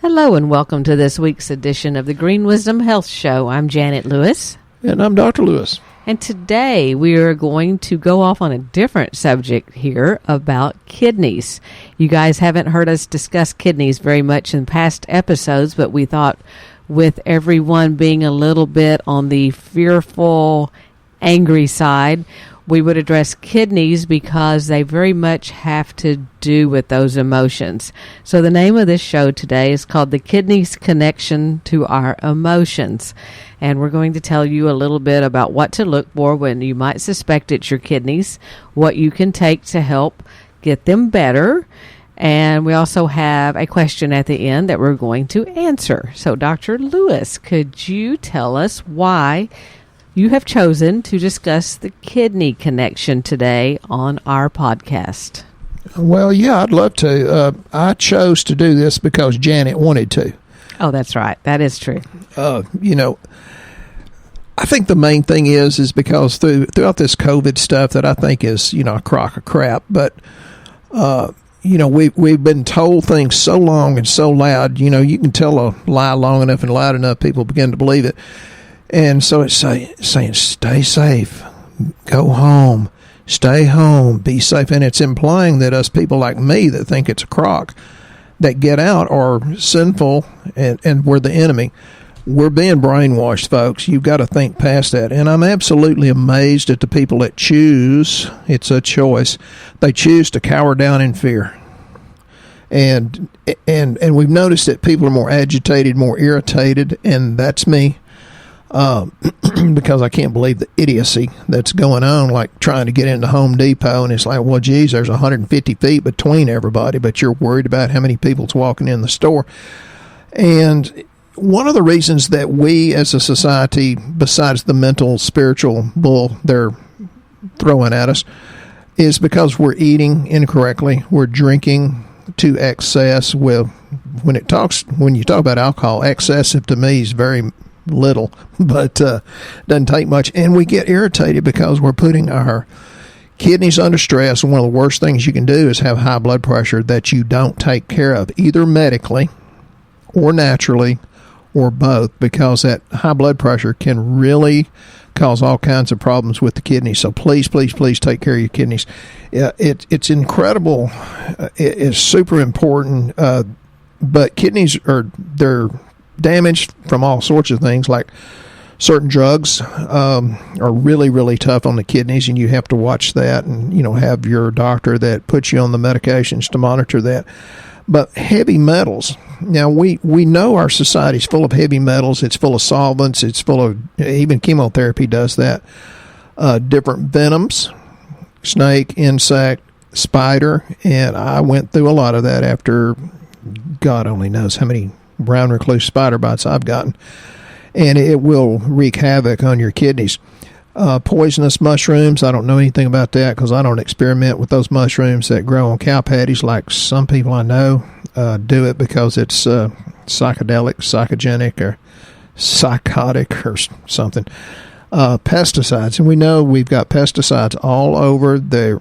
Hello and welcome to this week's edition of the Green Wisdom Health Show. I'm Janet Lewis. And I'm Dr. Lewis. And today we are going to go off on a different subject here about kidneys. You guys haven't heard us discuss kidneys very much in past episodes, but we thought with everyone being a little bit on the fearful, angry side, we would address kidneys because they very much have to do with those emotions. So the name of this show today is called The Kidneys Connection to Our Emotions. And we're going to tell you a little bit about what to look for when you might suspect it's your kidneys, what you can take to help get them better. And we also have a question at the end that we're going to answer. So Dr. Lewis, could you tell us why you have chosen to discuss the kidney connection today on our podcast? Well, yeah, I'd love to. I chose to do this because Janet wanted to. Oh, that's right. That is true. I think the main thing is because throughout this COVID stuff that I think is, a crock of crap, but, we've been told things so long and so loud, you can tell a lie long enough and loud enough, people begin to believe it. And so it's saying, stay safe, go home, stay home, be safe. And it's implying that us people like me that think it's a crock, that get out are sinful and we're the enemy. We're being brainwashed, folks. You've got to think past that. And I'm absolutely amazed at the people that choose, it's a choice, they choose to cower down in fear. And we've noticed that people are more agitated, more irritated, and that's me. Because I can't believe the idiocy that's going on, like trying to get into Home Depot, and it's like, well, geez, there's 150 feet between everybody, but you're worried about how many people's walking in the store. And one of the reasons that we as a society, besides the mental, spiritual bull they're throwing at us, is because we're eating incorrectly, we're drinking to excess. Well, when you talk about alcohol, excessive to me is very little, but doesn't take much, and we get irritated because we're putting our kidneys under stress. And one of the worst things you can do is have high blood pressure that you don't take care of, either medically or naturally or both, because that high blood pressure can really cause all kinds of problems with the kidneys. So please take care of your kidneys. It's incredible. It's super important, but kidneys they're damaged from all sorts of things, like certain drugs are really, really tough on the kidneys, and you have to watch that and, have your doctor that puts you on the medications to monitor that. But heavy metals, now we know our society's full of heavy metals. It's full of solvents. It's full of, even chemotherapy does that. Different venoms, snake, insect, spider, and I went through a lot of that after God only knows how many brown recluse spider bites I've gotten, and it will wreak havoc on your kidneys. Poisonous mushrooms, I don't know anything about that because I don't experiment with those mushrooms that grow on cow patties like some people I know do it because it's psychedelic, psychogenic, or psychotic or something. Pesticides, and we know we've got pesticides all over there.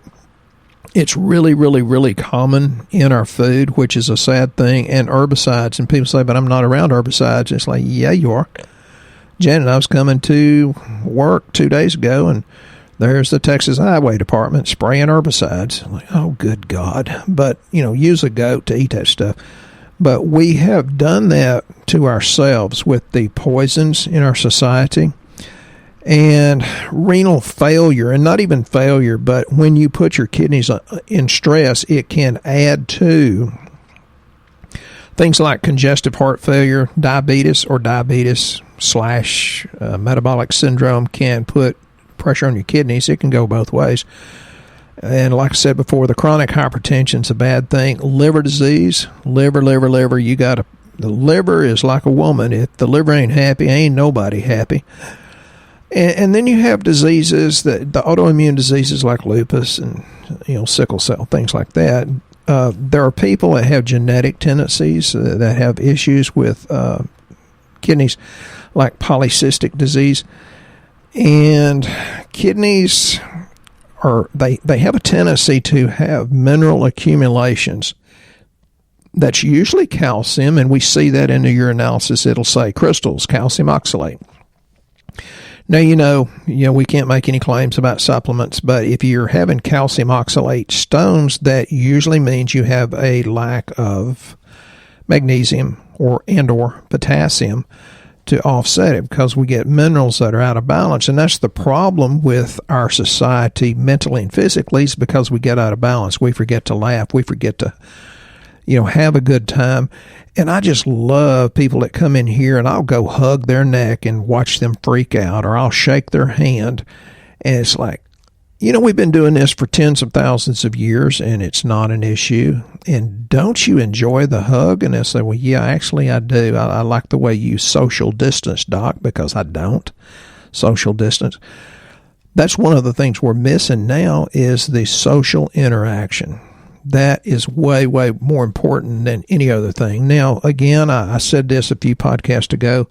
It's really, really, really common in our food, which is a sad thing, and herbicides. And people say, but I'm not around herbicides. It's like, yeah, you are. Janet, I was coming to work 2 days ago, and there's the Texas Highway Department spraying herbicides. I'm like, oh, good God. But, use a goat to eat that stuff. But we have done that to ourselves with the poisons in our society. And renal failure, and not even failure, but when you put your kidneys in stress, it can add to things like congestive heart failure, diabetes, or diabetes / metabolic syndrome can put pressure on your kidneys. It can go both ways. And like I said before, the chronic hypertension is a bad thing. Liver disease, liver, the liver is like a woman. If the liver ain't happy, ain't nobody happy. And then you have diseases, the autoimmune diseases like lupus and sickle cell, things like that. There are people that have genetic tendencies that have issues with kidneys, like polycystic disease. And kidneys they have a tendency to have mineral accumulations That's usually calcium, and we see that in the urinalysis. It'll say crystals, calcium oxalate. Now, we can't make any claims about supplements, but if you're having calcium oxalate stones, that usually means you have a lack of magnesium or potassium to offset it, because we get minerals that are out of balance. And that's the problem with our society mentally and physically, is because we get out of balance. We forget to laugh. We forget to, have a good time. And I just love people that come in here, and I'll go hug their neck and watch them freak out, or I'll shake their hand. And it's like, we've been doing this for tens of thousands of years, and it's not an issue. And don't you enjoy the hug? And they say, well, yeah, actually I do. I like the way you social distance, Doc, because I don't social distance. That's one of the things we're missing now, is the social interaction. That is way, way more important than any other thing. Now, again, I said this a few podcasts ago,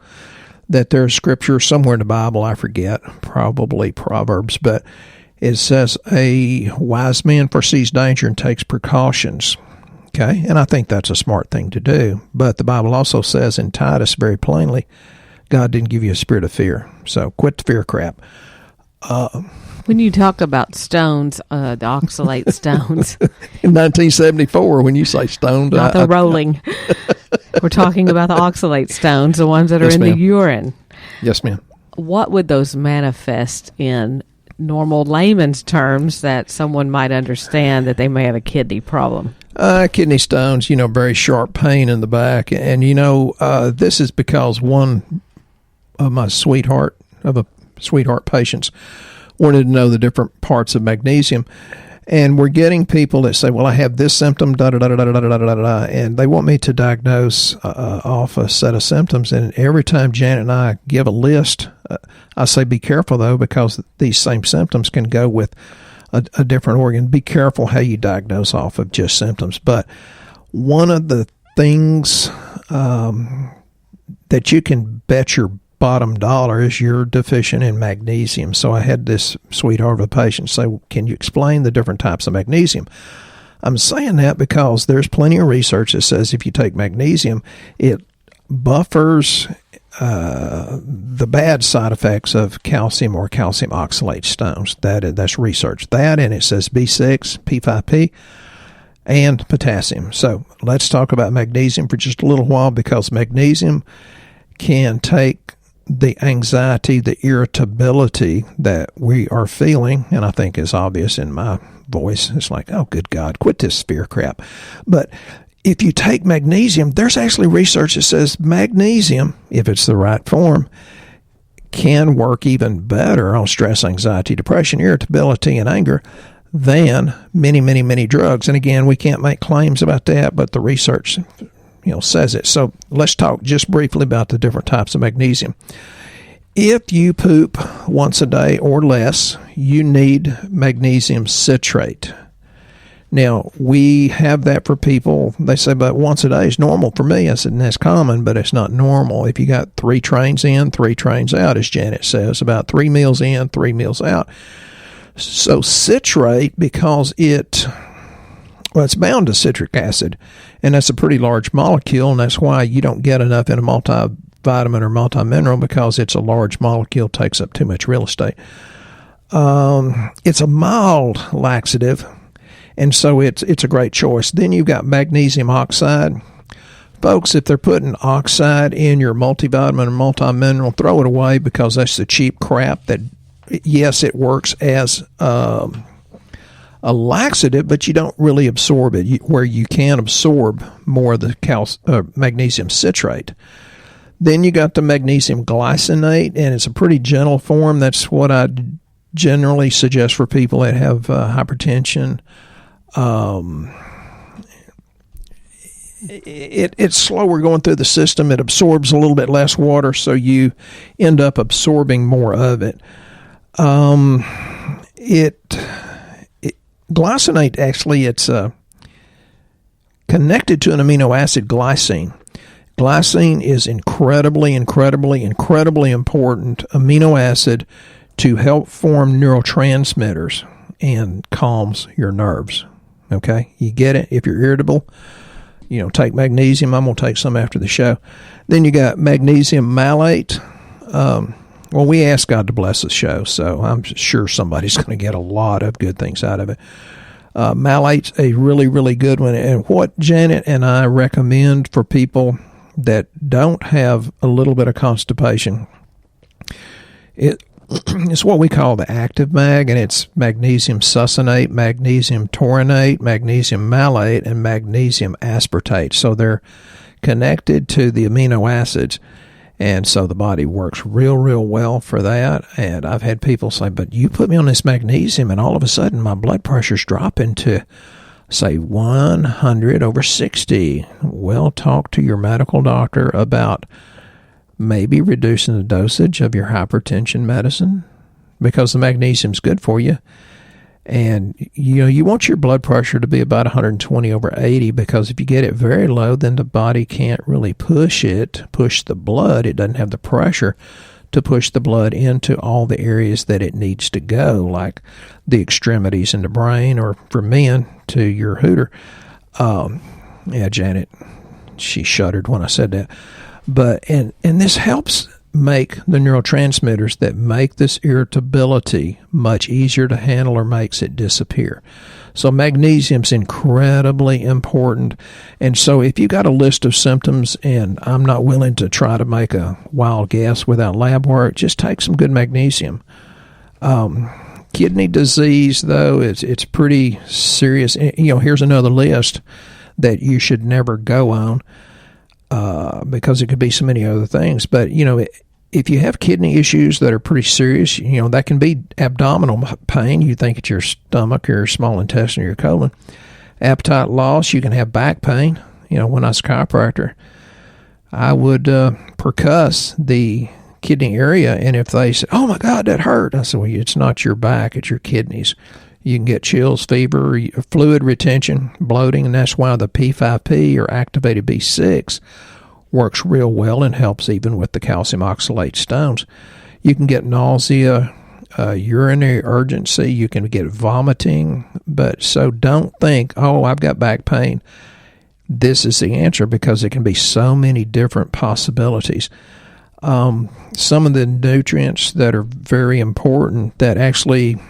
that there's scripture somewhere in the Bible, I forget, probably Proverbs, but it says a wise man foresees danger and takes precautions. Okay, and I think that's a smart thing to do. But the Bible also says in Titus very plainly, God didn't give you a spirit of fear. So quit the fear crap. When you talk about stones, the oxalate stones. In 1974, when you say stoned. Not the rolling. We're talking about the oxalate stones, the ones that are in the urine. Yes, ma'am. What would those manifest in normal layman's terms that someone might understand that they may have a kidney problem? Kidney stones, very sharp pain in the back. And, this is because one of my sweetheart patients wanted to know the different parts of magnesium. And we're getting people that say, well, I have this symptom, da-da-da-da-da-da-da-da-da, and they want me to diagnose off a set of symptoms. And every time Janet and I give a list, I say, be careful, though, because these same symptoms can go with a different organ. Be careful how you diagnose off of just symptoms. But one of the things that you can bet your bottom dollar is you're deficient in magnesium. So I had this sweetheart of a patient say, well, can you explain the different types of magnesium? I'm saying that because there's plenty of research that says if you take magnesium, it buffers the bad side effects of calcium or calcium oxalate stones. That's research. That, and it says B6, P5P, and potassium. So let's talk about magnesium for just a little while, because magnesium can take the anxiety, the irritability that we are feeling, and I think is obvious in my voice. It's like, oh, good God, quit this fear crap. But if you take magnesium, there's actually research that says magnesium, if it's the right form, can work even better on stress, anxiety, depression, irritability, and anger than many, many, many drugs. And again, we can't make claims about that, but the research says it. So let's talk just briefly about the different types of magnesium. If you poop once a day or less, you need magnesium citrate. Now, we have that for people. They say, but once a day is normal for me. I said, that's common, but it's not normal. If you got 3 trains in, 3 trains out, as Janet says, about 3 meals in, 3 meals out. So citrate, because it's bound to citric acid, and that's a pretty large molecule, and that's why you don't get enough in a multivitamin or multimineral, because it's a large molecule, takes up too much real estate. It's a mild laxative, and so it's a great choice. Then you've got magnesium oxide. Folks, if they're putting oxide in your multivitamin or multimineral, throw it away, because that's the cheap crap that, yes, it works as a laxative, but you don't really absorb it. Where you can absorb more of the magnesium citrate. Then you got the magnesium glycinate, and it's a pretty gentle form. That's what I generally suggest for people that have hypertension. It's slower going through the system. It absorbs a little bit less water, so you end up absorbing more of it. Glycinate, actually, it's connected to an amino acid, glycine. Glycine is incredibly, incredibly, incredibly important amino acid to help form neurotransmitters and calms your nerves. Okay? You get it? If you're irritable, take magnesium. I'm going to take some after the show. Then you got magnesium malate. Well, we asked God to bless the show, so I'm sure somebody's going to get a lot of good things out of it. Malate's a really, really good one. And what Janet and I recommend for people that don't have a little bit of constipation, it's what we call the active mag, and it's magnesium succinate, magnesium taurinate, magnesium malate, and magnesium aspartate. So they're connected to the amino acids, and so the body works real, real well for that. And I've had people say, but you put me on this magnesium, and all of a sudden my blood pressure's dropping to, say, 100/60. Well, talk to your medical doctor about maybe reducing the dosage of your hypertension medicine, because the magnesium's good for you. And, you want your blood pressure to be about 120/80, because if you get it very low, then the body can't really push the blood. It doesn't have the pressure to push the blood into all the areas that it needs to go, like the extremities in the brain, or for men, to your hooter. Yeah, Janet, she shuddered when I said that. But and this helps make the neurotransmitters that make this irritability much easier to handle, or makes it disappear. So magnesium's incredibly important. And so if you got a list of symptoms, and I'm not willing to try to make a wild guess without lab work, just take some good magnesium. Kidney disease, though, it's pretty serious. Here's another list that you should never go on, because it could be so many other things. But, if you have kidney issues that are pretty serious, that can be abdominal pain. You think it's your stomach or your small intestine or your colon. Appetite loss, you can have back pain. When I was a chiropractor, I would percuss the kidney area, and if they say, oh my God, that hurt, I said, well, it's not your back, it's your kidneys. You can get chills, fever, fluid retention, bloating, and that's why the P5P, or activated B6, works real well and helps even with the calcium oxalate stones. You can get nausea, urinary urgency, you can get vomiting, so don't think, oh, I've got back pain. This is the answer, because it can be so many different possibilities. Some of the nutrients that are very important, that actually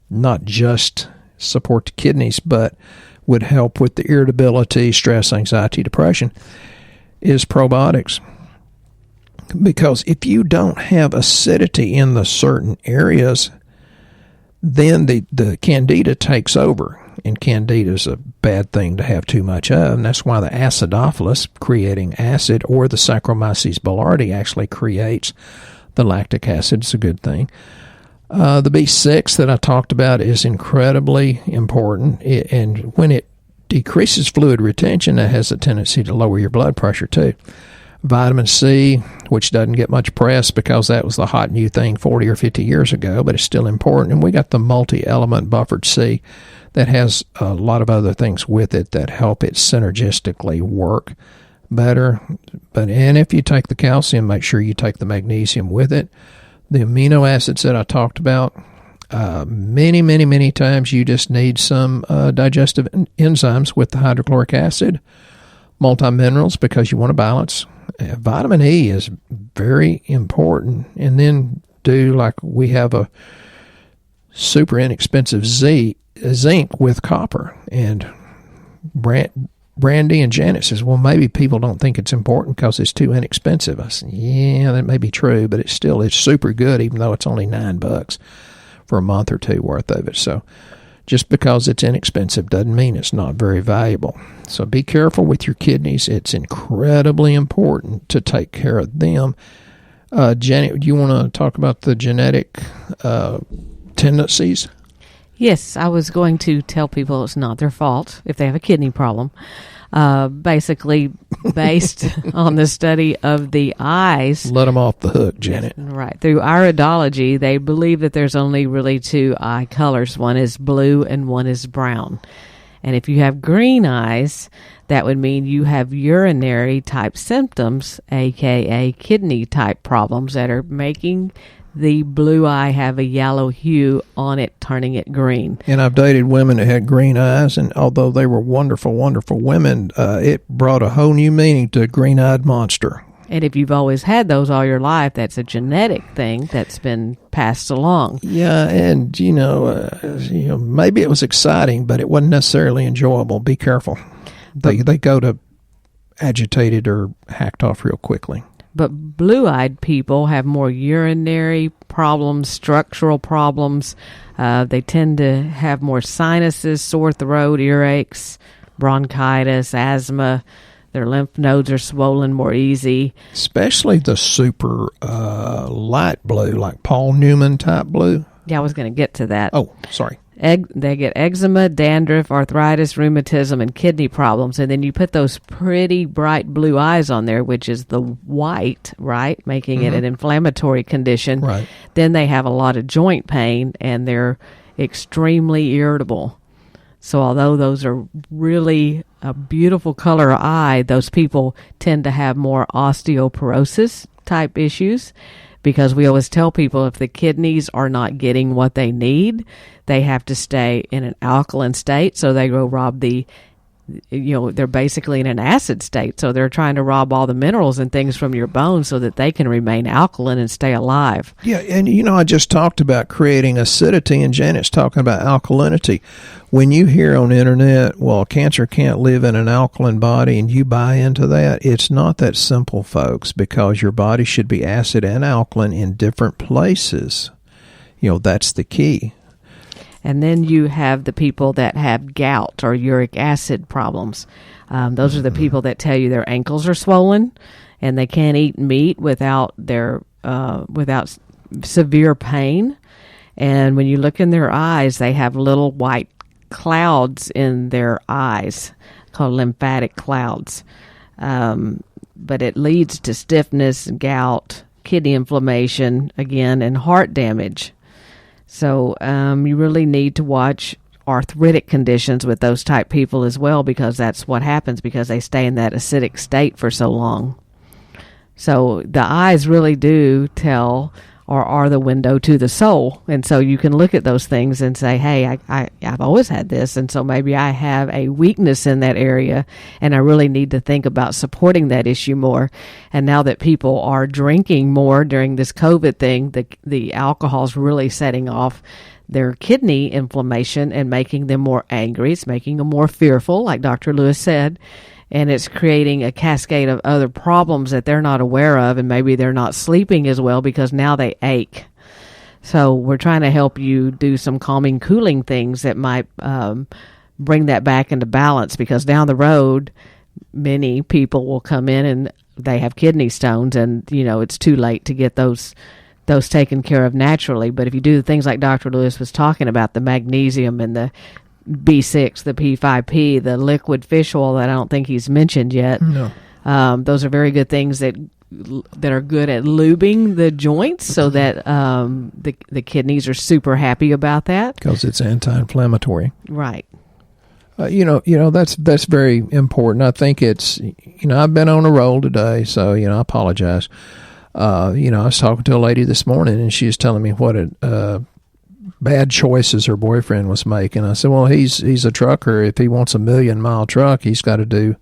not just support the kidneys, but would help with the irritability, stress, anxiety, depression, is probiotics. Because if you don't have acidity in the certain areas, then the candida takes over. And candida is a bad thing to have too much of, and that's why the acidophilus, creating acid, or the Saccharomyces boulardii, actually creates the lactic acid. It's a good thing. The B6 that I talked about is incredibly important, and when it decreases fluid retention, it has a tendency to lower your blood pressure too. Vitamin C, which doesn't get much press because that was the hot new thing 40 or 50 years ago, but it's still important. And we got the multi-element buffered C that has a lot of other things with it that help it synergistically work better. And if you take the calcium, make sure you take the magnesium with it. The amino acids that I talked about, many times you just need some digestive enzymes with the hydrochloric acid, multiminerals, because you want to balance. Vitamin E is very important. And then we have a super inexpensive zinc with copper. And Brandy and Janet says, well, maybe people don't think it's important because it's too inexpensive. I said, yeah, that may be true, but it's super good, even though it's only $9 for a month or two worth of it. So just because it's inexpensive doesn't mean it's not very valuable. So be careful with your kidneys. It's incredibly important to take care of them. Janet, do you want to talk about the genetic tendencies? Yes, I was going to tell people it's not their fault if they have a kidney problem. Basically, based on the study of the eyes. Let them off the hook, Janet. Right. Through iridology, they believe that there's only really two eye colors. One is blue and one is brown. And if you have green eyes, that would mean you have urinary type symptoms, aka kidney type problems, that are making the blue eye have a yellow hue on it, turning it green. And I've dated women that had green eyes, and although they were wonderful, wonderful women, it brought a whole new meaning to green-eyed monster. And if you've always had those all your life, that's a genetic thing that's been passed along. Yeah, and, maybe it was exciting, but it wasn't necessarily enjoyable. Be careful. They go to agitated or hacked off real quickly. But blue-eyed people have more urinary problems, structural problems. They tend to have more sinuses, sore throat, earaches, bronchitis, asthma. Their lymph nodes are swollen more easy. Especially the super light blue, like Paul Newman type blue. Yeah, I was going to get to that. Oh, sorry. They get eczema, dandruff, arthritis, rheumatism, and kidney problems. And then you put those pretty bright blue eyes on there, which is the white, right, making it an inflammatory condition. Right. Then they have a lot of joint pain, and they're extremely irritable. So although those are really a beautiful color of eye, those people tend to have more osteoporosis type issues, because we always tell people if the kidneys are not getting what they need, they have to stay in an alkaline state. So they go rob they're basically in an acid state. So they're trying to rob all the minerals and things from your bones so that they can remain alkaline and stay alive. Yeah, and I just talked about creating acidity, and Janet's talking about alkalinity. When you hear on the internet, well, cancer can't live in an alkaline body, and you buy into that, it's not that simple, folks, because your body should be acid and alkaline in different places. That's the key. And then you have the people that have gout or uric acid problems. Those are the people that tell you their ankles are swollen and they can't eat meat without severe pain. And when you look in their eyes, they have little white clouds in their eyes called lymphatic clouds. But it leads to stiffness, gout, kidney inflammation, again, and heart damage. So you really need to watch arthritic conditions with those type people as well, because that's what happens because they stay in that acidic state for so long. So the eyes really do tell or are the window to the soul. And so you can look at those things and say, hey, I've always had this, and so maybe I have a weakness in that area, and I really need to think about supporting that issue more. And now that people are drinking more during this COVID thing, the alcohol's really setting off their kidney inflammation and making them more angry. It's making them more fearful, like Dr. Lewis said. And it's creating a cascade of other problems that they're not aware of, and maybe they're not sleeping as well because now they ache. So we're trying to help you do some calming, cooling things that might bring that back into balance, because down the road, many people will come in and they have kidney stones, and, it's too late to get those taken care of naturally. But if you do things like Dr. Lewis was talking about, the magnesium and the B6, the P5P, the liquid fish oil that I don't think he's mentioned yet. No. Those are very good things that are good at lubing the joints, so that the kidneys are super happy about that. Because it's anti-inflammatory. Right. That's very important. I think it's, I've been on a roll today, so, I apologize. I was talking to a lady this morning, and she was telling me what bad choices her boyfriend was making. I said, well, he's a trucker. If he wants a 1,000,000-mile truck, he's got to do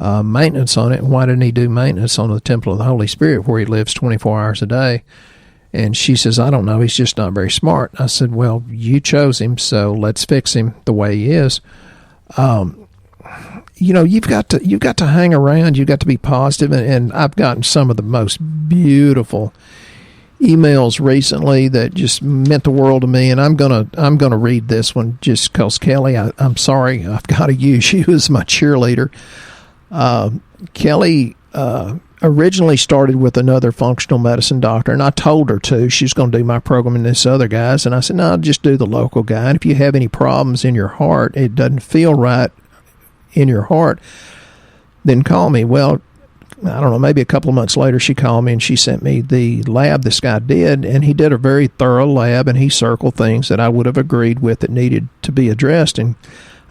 maintenance on it. And why didn't he do maintenance on the Temple of the Holy Spirit, where he lives 24 hours a day? And she says, I don't know. He's just not very smart. I said, well, you chose him, so let's fix him the way he is. You've got to hang around. You've got to be positive. And I've gotten some of the most beautiful emails recently that just meant the world to me, and I'm gonna read this one just because Kelly, I'm sorry, I've got to use you as my cheerleader. Kelly originally started with another functional medicine doctor, and I told her she's going to do my program and this other guy's, and I said, no, just do the local guy. And if you have any problems in your heart, it doesn't feel right in your heart, then call me. Well, I don't know, maybe a couple of months later, she called me and she sent me the lab this guy did, and he did a very thorough lab, and he circled things that I would have agreed with that needed to be addressed. And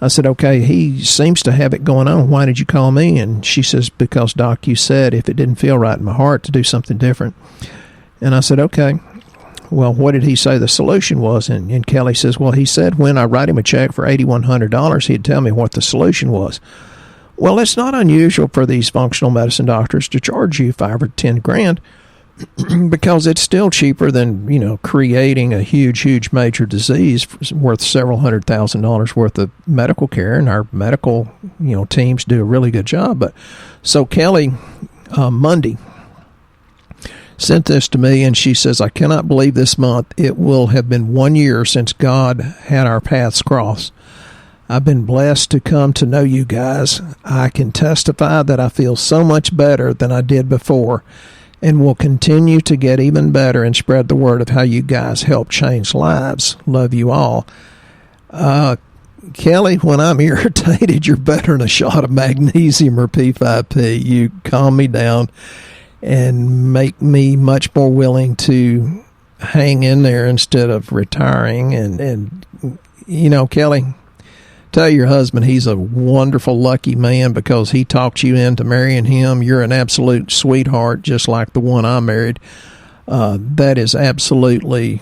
I said, okay, he seems to have it going on. Why did you call me? And she says, because, Doc, you said if it didn't feel right in my heart to do something different. And I said, okay. well, what did he say the solution was? And Kelly says, well, he said when I write him a check for $8,100, he'd tell me what the solution was. Well, it's not unusual for these functional medicine doctors to charge you $5 or $10,000 because it's still cheaper than, creating a huge major disease worth several $100,000 worth of medical care. And our medical, teams do a really good job. But so Kelly, Monday, sent this to me, and she says, I cannot believe this month it will have been 1 year since God had our paths cross. I've been blessed to come to know you guys. I can testify that I feel so much better than I did before, and will continue to get even better and spread the word of how you guys help change lives. Love you all. Kelly, when I'm irritated, you're better than a shot of magnesium or P5P. You calm me down and make me much more willing to hang in there instead of retiring. And Kelly, tell your husband he's a wonderful, lucky man because he talked you into marrying him. You're an absolute sweetheart, just like the one I married. That is absolutely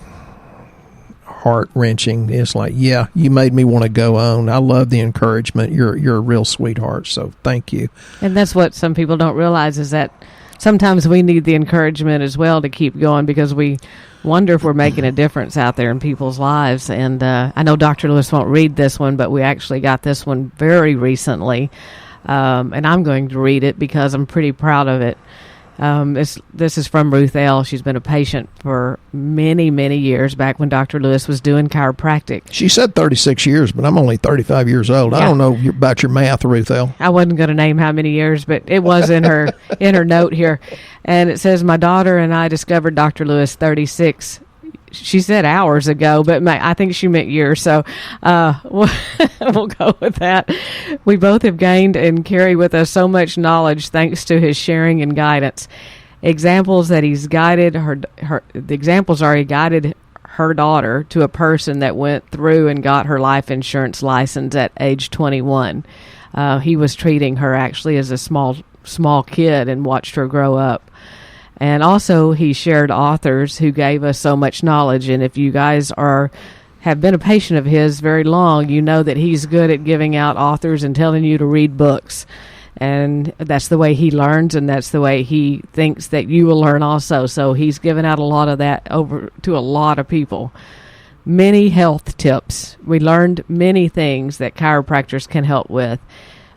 heart-wrenching. It's like, yeah, you made me want to go on. I love the encouragement. You're a real sweetheart, so thank you. And that's what some people don't realize is that sometimes we need the encouragement as well to keep going because we wonder if we're making a difference out there in people's lives. And I know Dr. Lewis won't read this one, but we actually got this one very recently. And I'm going to read it because I'm pretty proud of it. This is from Ruth L. She's been a patient for many, many years back when Dr. Lewis was doing chiropractic. She said 36 years, but I'm only 35 years old. Yeah. I don't know about your math, Ruth L. I wasn't going to name how many years, but it was in her note here. And it says, my daughter and I discovered Dr. Lewis 36. She said hours ago, but I think she meant years. So we'll go with that. We both have gained and carry with us so much knowledge thanks to his sharing and guidance. Examples that he's guided the examples are he guided her daughter to a person that went through and got her life insurance license at age 21. He was treating her actually as a small kid and watched her grow up. And also, he shared authors who gave us so much knowledge. And if you guys have been a patient of his very long, you know that he's good at giving out authors and telling you to read books. And that's the way he learns, and that's the way he thinks that you will learn also. So he's given out a lot of that over to a lot of people. Many health tips. We learned many things that chiropractors can help with.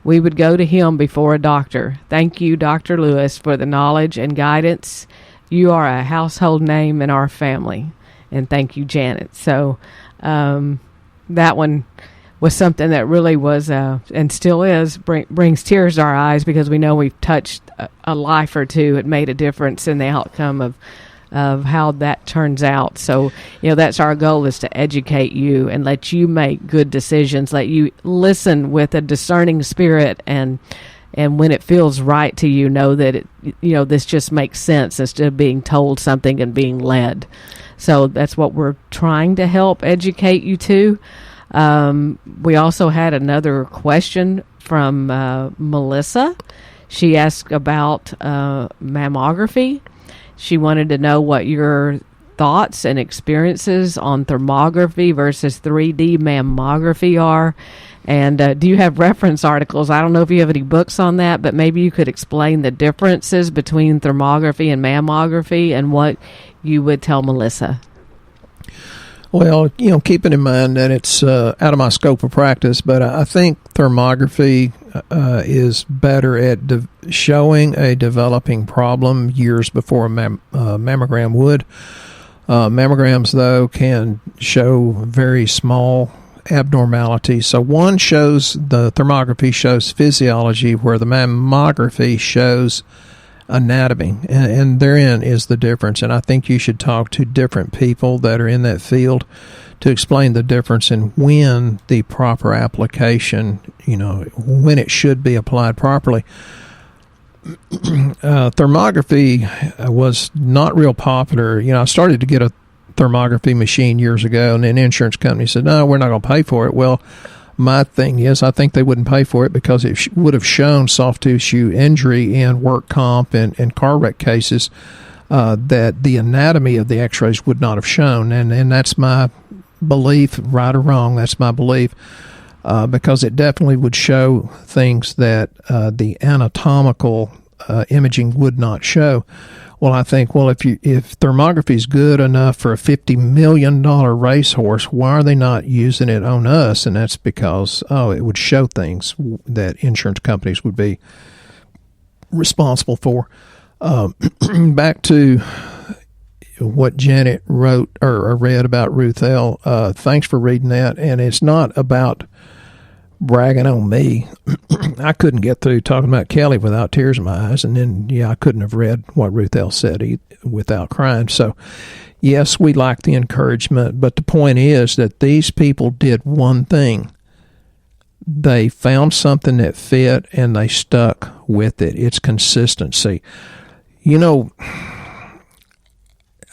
We would go to him before a doctor. Thank you, Dr. Lewis, for the knowledge and guidance. You are a household name in our family. And thank you, Janet. So that one was something that really was, and still is, brings tears to our eyes because we know we've touched a life or two. It made a difference in the outcome of how that turns out. So, that's our goal, is to educate you and let you make good decisions, let you listen with a discerning spirit, and when it feels right to you, know that this just makes sense instead of being told something and being led. So that's what we're trying to help educate you to. We also had another question from Melissa. She asked about mammography. She wanted to know what your thoughts and experiences on thermography versus 3D mammography are. And do you have reference articles? I don't know if you have any books on that, but maybe you could explain the differences between thermography and mammography and what you would tell Melissa. Well, keeping in mind that it's out of my scope of practice, but I think thermography is better at showing a developing problem years before a mammogram would. Mammograms, though, can show very small abnormalities. So the thermography shows physiology, where the mammography shows anatomy, and therein is the difference. And I think you should talk to different people that are in that field to explain the difference in when the proper application, when it should be applied properly. Thermography was not real popular. I started to get a thermography machine years ago, and an insurance company said, no, we're not going to pay for it. Well, my thing is, I think they wouldn't pay for it because it would have shown soft tissue injury in work comp and car wreck cases. that the anatomy of the x-rays would not have shown. And that's my belief, right or wrong, that's my belief, because it definitely would show things that the anatomical imaging would not show. Well, I think, well, if thermography is good enough for a $50 million racehorse, why are they not using it on us? And that's because, it would show things that insurance companies would be responsible for. Back to what Janet wrote or read about Ruth L. Thanks for reading that. And it's not about bragging on me. I couldn't get through talking about Kelly without tears in my eyes, and then I couldn't have read what Ruth L. said without crying. So yes, we like the encouragement, but the point is that these people did one thing. They found something that fit and they stuck with it. It's consistency. I know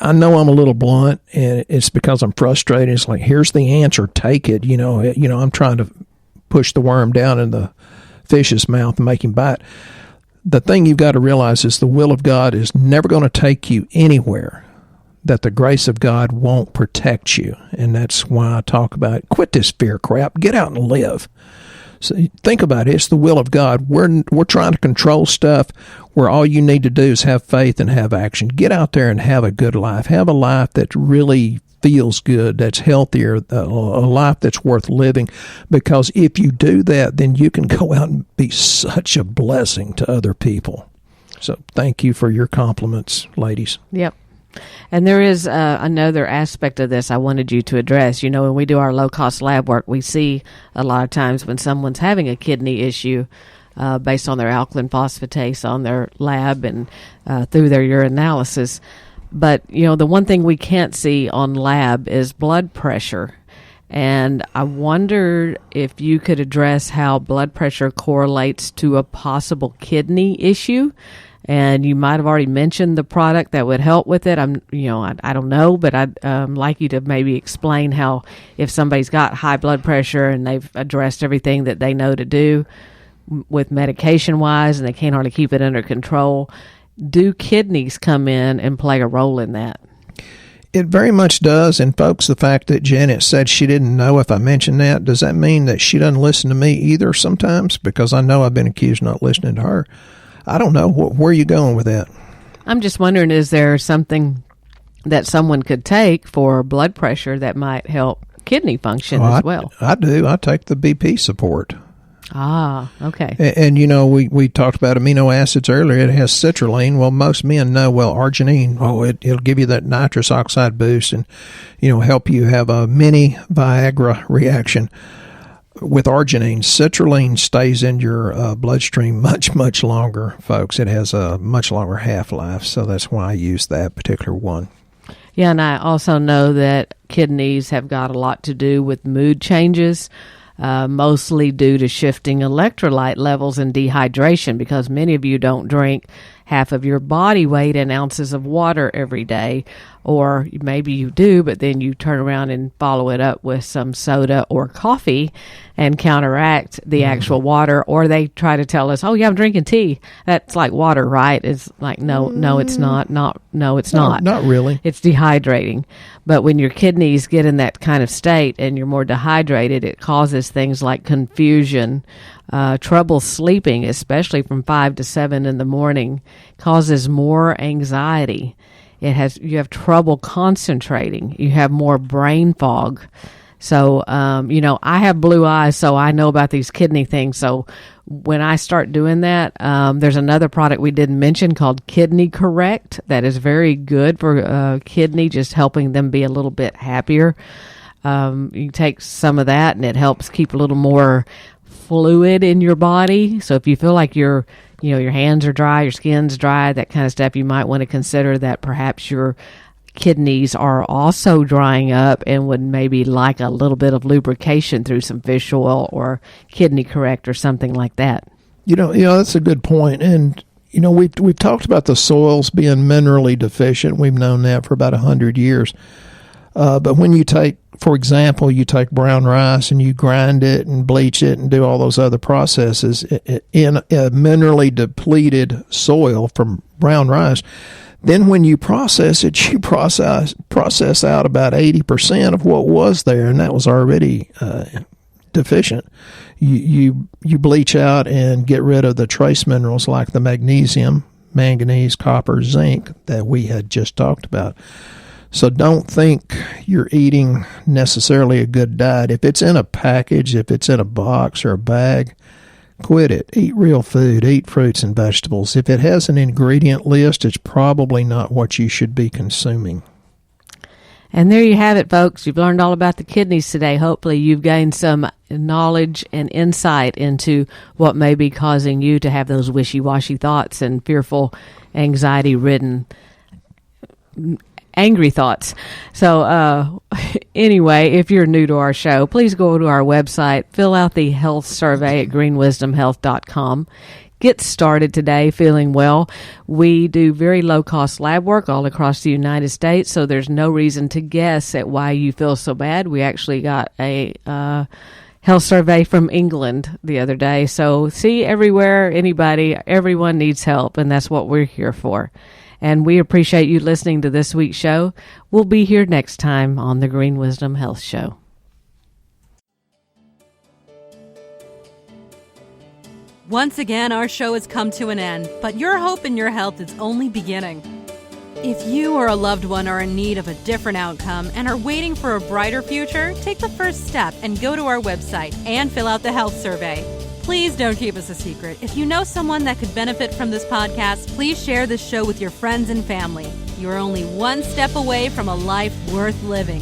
I'm a little blunt, and it's because I'm frustrated. It's like, here's the answer, take it. I'm trying to push the worm down in the fish's mouth and make him bite. The thing you've got to realize is the will of God is never going to take you anywhere that the grace of God won't protect you. And that's why I talk about quit this fear crap. Get out and live. So think about it. It's the will of God. We're trying to control stuff where all you need to do is have faith and have action. Get out there and have a good life. Have a life that really feels good, that's healthier, a life that's worth living. Because if you do that, then you can go out and be such a blessing to other people. So thank you for your compliments, ladies. Yep. And there is another aspect of this I wanted you to address. When we do our low-cost lab work, we see a lot of times when someone's having a kidney issue based on their alkaline phosphatase on their lab and through their urinalysis. But, the one thing we can't see on lab is blood pressure. And I wondered if you could address how blood pressure correlates to a possible kidney issue. And you might have already mentioned the product that would help with it. I don't know, but I'd like you to maybe explain how if somebody's got high blood pressure and they've addressed everything that they know to do with medication-wise and they can't hardly keep it under control, do kidneys come in and play a role in that? It very much does. And folks, the fact that Janet said she didn't know if I mentioned that, does that mean that she doesn't listen to me either sometimes? Because I know I've been accused of not listening to her. I don't know. Where are you going with that? I'm just wondering, is there something that someone could take for blood pressure that might help kidney function as well? I do. I take the BP support. Ah, okay. And we talked about amino acids earlier. It has citrulline. Well, most men know, arginine, it'll give you that nitrous oxide boost and, help you have a mini Viagra reaction. With arginine, citrulline stays in your bloodstream much, much longer, folks. It has a much longer half-life, so that's why I use that particular one. Yeah, and I also know that kidneys have got a lot to do with mood changes, mostly due to shifting electrolyte levels and dehydration, because many of you don't drink half of your body weight in ounces of water every day, or maybe you do, but then you turn around and follow it up with some soda or coffee and counteract the actual water, or they try to tell us, I'm drinking tea. That's like water, right? It's like, no, it's not. No, it's not. Not really. It's dehydrating. But when your kidneys get in that kind of state and you're more dehydrated, it causes things like confusion, trouble sleeping, especially from 5 to 7 in the morning, causes more anxiety. You have trouble concentrating. You have more brain fog. So, I have blue eyes, so I know about these kidney things. So when I start doing that, there's another product we didn't mention called Kidney Korrect that is very good for kidney, just helping them be a little bit happier. You take some of that and it helps keep a little more fluid in your body. So if you feel like your hands are dry, your skin's dry, that kind of stuff, you might want to consider that perhaps your kidneys are also drying up and would maybe like a little bit of lubrication through some fish oil or Kidney Korrect or something like that. That's a good point. And we've talked about the soils being minerally deficient. We've known that for about 100 years. But when you take, for example, brown rice and you grind it and bleach it and do all those other processes in a minerally depleted soil from brown rice, Then when you process it, you process out about 80% of what was there, and that was already deficient. You bleach out and get rid of the trace minerals like the magnesium, manganese, copper, zinc that we had just talked about. So don't think you're eating necessarily a good diet. If it's in a package, if it's in a box or a bag, quit it. Eat real food. Eat fruits and vegetables. If it has an ingredient list, it's probably not what you should be consuming. And there you have it, folks. You've learned all about the kidneys today. Hopefully you've gained some knowledge and insight into what may be causing you to have those wishy-washy thoughts and fearful, anxiety-ridden, angry thoughts. So anyway, if you're new to our show, please go to our website, fill out the health survey at greenwisdomhealth.com. Get started today feeling well. We do very low-cost lab work all across the United States, so there's no reason to guess at why you feel so bad. We actually got a health survey from England the other day. So see, everywhere, anybody, everyone needs help, and that's what we're here for. And we appreciate you listening to this week's show. We'll be here next time on the Green Wisdom Health Show. Once again, our show has come to an end, but your hope in your health is only beginning. If you or a loved one are in need of a different outcome and are waiting for a brighter future, take the first step and go to our website and fill out the health survey. Please don't keep us a secret. If you know someone that could benefit from this podcast, please share this show with your friends and family. You are only one step away from a life worth living.